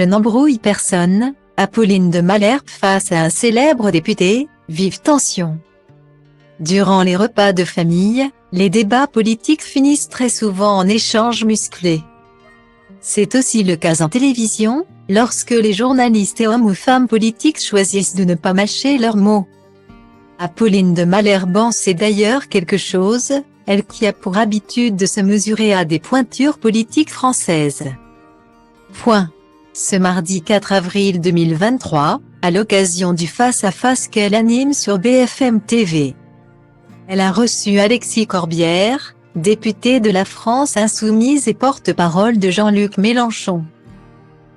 Je n'embrouille personne, Apolline de Malherbe face à un célèbre député, vive tension. Durant les repas de famille, les débats politiques finissent très souvent en échanges musclés. C'est aussi le cas en télévision, lorsque les journalistes et hommes ou femmes politiques choisissent de ne pas mâcher leurs mots. Apolline de Malherbe en sait d'ailleurs quelque chose, elle qui a pour habitude de se mesurer à des pointures politiques françaises. Ce mardi 4 avril 2023, à l'occasion du face-à-face qu'elle anime sur BFM TV, elle a reçu Alexis Corbière, député de la France Insoumise et porte-parole de Jean-Luc Mélenchon.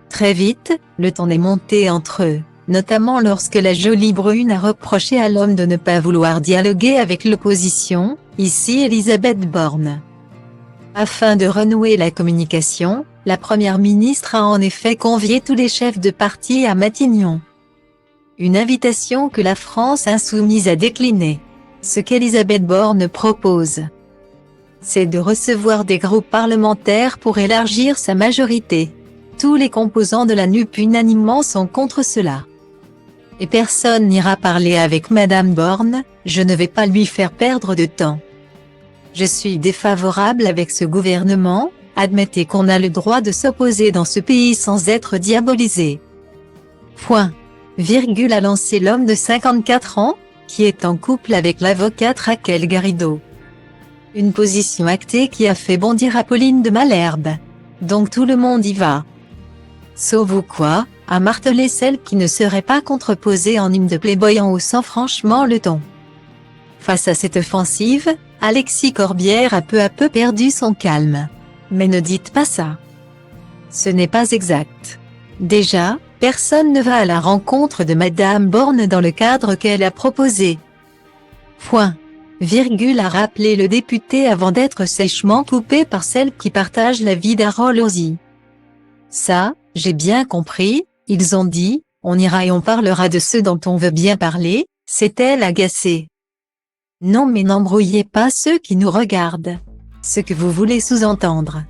Très vite, le ton est monté entre eux, notamment lorsque la jolie brune a reproché à l'homme de ne pas vouloir dialoguer avec l'opposition, ici Elisabeth Borne. Afin de renouer la communication, la première ministre a en effet convié tous les chefs de parti à Matignon. Une invitation que la France Insoumise a déclinée. Ce qu'Elisabeth Borne propose, c'est de recevoir des groupes parlementaires pour élargir sa majorité. Tous les composants de la NUP unanimement sont contre cela. Et personne n'ira parler avec Madame Borne, je ne vais pas lui faire perdre de temps. Je suis défavorable avec ce gouvernement, admettez qu'on a le droit de s'opposer dans ce pays sans être diabolisé. A lancé l'homme de 54 ans, qui est en couple avec l'avocate Raquel Garrido. Une position actée qui a fait bondir Apolline de Malherbe. Donc tout le monde y va. Sauf vous quoi, a martelé celle qui ne serait pas contreposée en hymne de Playboy en haussant franchement le ton. Face à cette offensive, Alexis Corbière a peu à peu perdu son calme. Mais ne dites pas ça. Ce n'est pas exact. Déjà, personne ne va à la rencontre de Madame Borne dans le cadre qu'elle a proposé. A rappelé le député avant d'être sèchement coupé par celle qui partage la vie d'Harold Ozzy. Ça, j'ai bien compris, ils ont dit, on ira et on parlera de ceux dont on veut bien parler, s'est-elle agacée. Non mais n'embrouillez pas ceux qui nous regardent. Ce que vous voulez sous-entendre,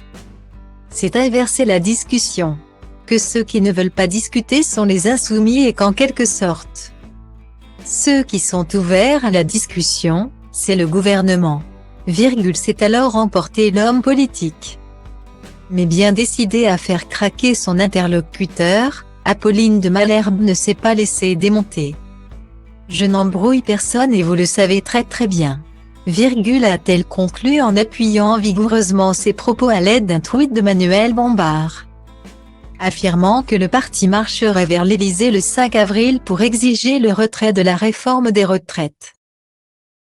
c'est inverser la discussion. Que ceux qui ne veulent pas discuter sont les insoumis et qu'en quelque sorte, ceux qui sont ouverts à la discussion, c'est le gouvernement. C'est alors emporté l'homme politique. Mais bien décidé à faire craquer son interlocuteur, Apolline de Malherbe ne s'est pas laissée démonter. Je n'embrouille personne et vous le savez très très bien. A-t-elle conclu en appuyant vigoureusement ses propos à l'aide d'un tweet de Manuel Bompard, affirmant que le parti marcherait vers l'Élysée le 5 avril pour exiger le retrait de la réforme des retraites.